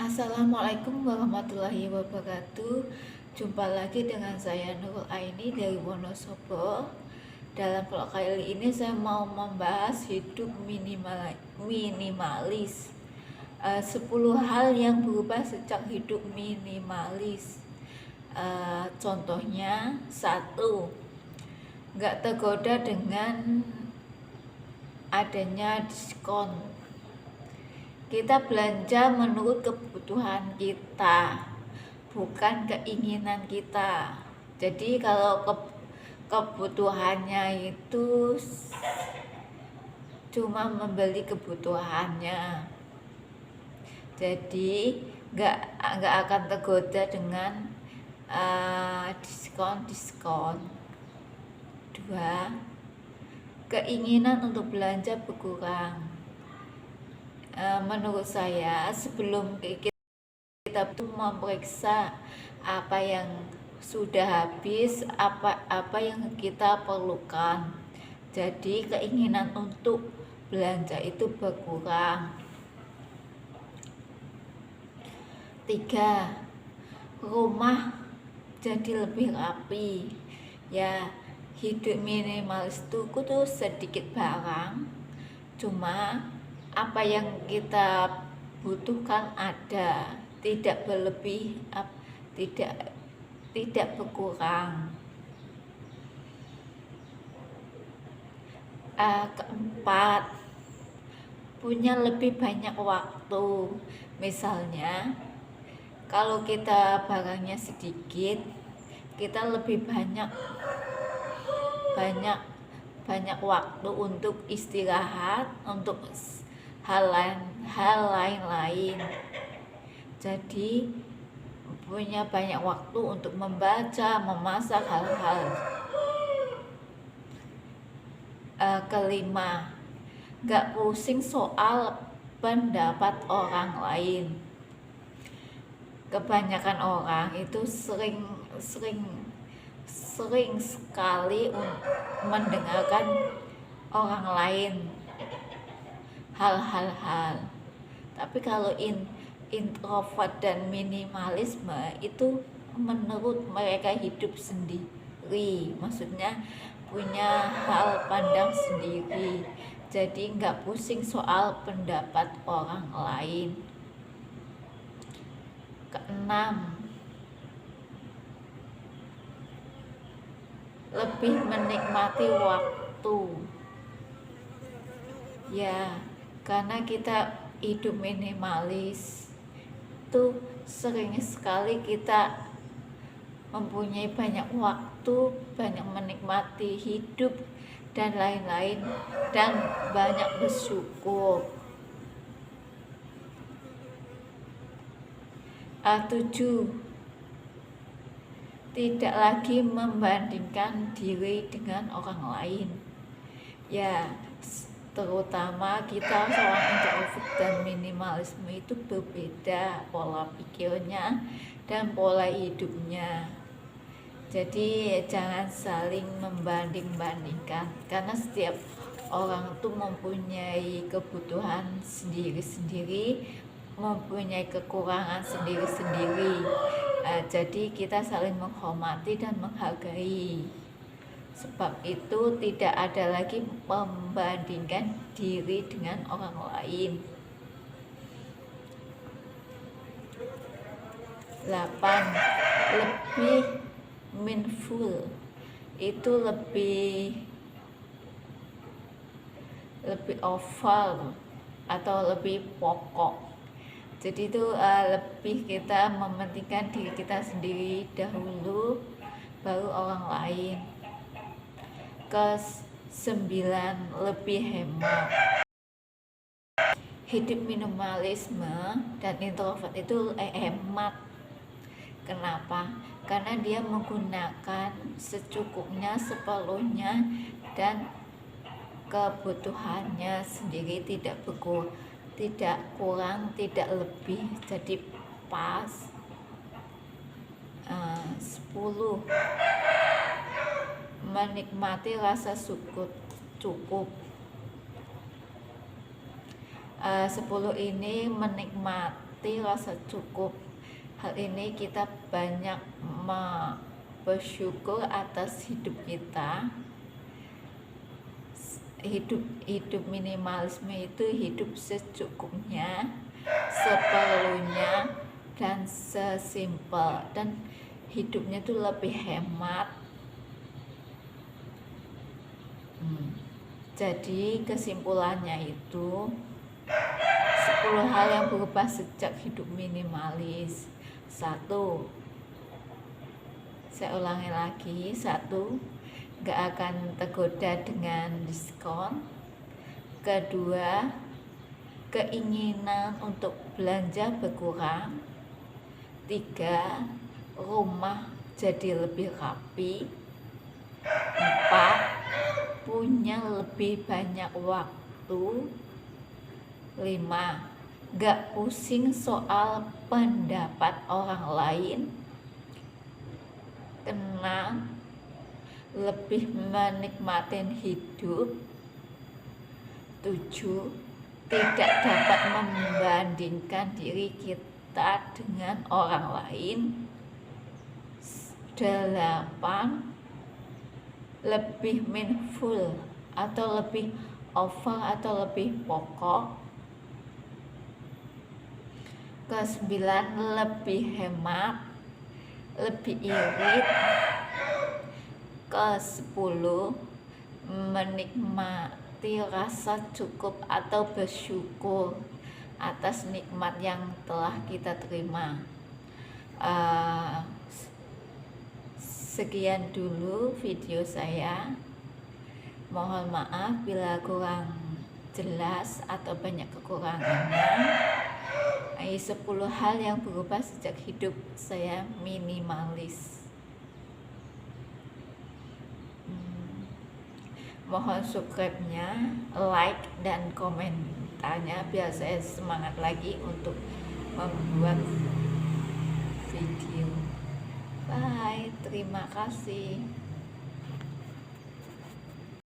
Assalamualaikum warahmatullahi wabarakatuh. Jumpa lagi dengan saya Nurul Aini dari Wonosobo. Dalam vlog kali ini saya mau membahas hidup minimalis. 10 hal yang berubah sejak hidup minimalis. Contohnya, 1, nggak tergoda dengan adanya diskon. Kita belanja menurut kebutuhan kita, bukan keinginan kita. Jadi kalau kebutuhannya itu cuma membeli kebutuhannya, jadi nggak akan tergoda dengan diskon. 2, keinginan untuk belanja berkurang. Menurut saya, sebelum kita tuh memeriksa apa yang sudah habis, apa yang kita perlukan. Jadi keinginan untuk belanja itu berkurang. 3, rumah jadi lebih rapi. Ya, hidup minimalis tuh sedikit barang, cuma apa yang kita butuhkan ada, tidak berlebih, tidak berkurang. Keempat, punya lebih banyak waktu. Misalnya, kalau kita barangnya sedikit, kita lebih banyak waktu untuk istirahat, untuk hal lain. Jadi punya banyak waktu untuk membaca, memasak, hal-hal. Kelima, gak pusing soal pendapat orang lain. Kebanyakan orang itu sering sekali mendengarkan orang lain hal. Tapi kalau introvert dan minimalisme itu menurut mereka hidup sendiri, maksudnya punya hal pandang sendiri, jadi nggak pusing soal pendapat orang lain. Keenam, lebih menikmati waktu. Ya, karena kita hidup minimalis tuh sering sekali kita mempunyai banyak waktu, banyak menikmati hidup dan lain-lain, dan banyak bersyukur. 7, tidak lagi membandingkan diri dengan orang lain. Ya, terutama kita seorang introvert dan minimalisme itu berbeda pola pikirnya dan pola hidupnya. Jadi jangan saling membanding-bandingkan, karena setiap orang itu mempunyai kebutuhan sendiri-sendiri, mempunyai kekurangan sendiri-sendiri. Jadi kita saling menghormati dan menghargai. Sebab itu tidak ada lagi membandingkan diri dengan orang lain. 8, lebih mindful, itu lebih over atau lebih pokok. Jadi itu lebih kita mementingkan diri kita sendiri dahulu, baru orang lain. Ke-9, lebih hemat. Hidup minimalisme dan introvert itu hemat. Kenapa? Karena dia menggunakan secukupnya, seperlunya, dan kebutuhannya sendiri, tidak kurang, tidak lebih, jadi pas. 10, menikmati rasa cukup. 10 ini menikmati rasa cukup. Hal ini kita banyak bersyukur atas hidup kita. Hidup minimalisme itu hidup secukupnya, seperlunya, dan sesimpel, dan hidupnya itu lebih hemat. Jadi kesimpulannya itu 10 hal yang berubah sejak hidup minimalis. 1, saya ulangi lagi, 1, gak akan tergoda dengan diskon. 2, keinginan untuk belanja berkurang. 3, rumah jadi lebih rapi. 4, punya lebih banyak waktu. 5, gak pusing soal pendapat orang lain. 6, lebih menikmati hidup. 7, tidak dapat membandingkan diri kita dengan orang lain. 8, lebih mindful atau lebih over atau lebih pokok. 9, lebih hemat, lebih irit. 10, menikmati rasa cukup atau bersyukur atas nikmat yang telah kita terima. Sekian dulu video saya. Mohon maaf bila kurang jelas atau banyak kekurangannya. 10 hal yang berubah sejak hidup saya minimalis. Mohon subscribe-nya, like dan komentarnya biar saya semangat lagi untuk membuat video. Bye, terima kasih.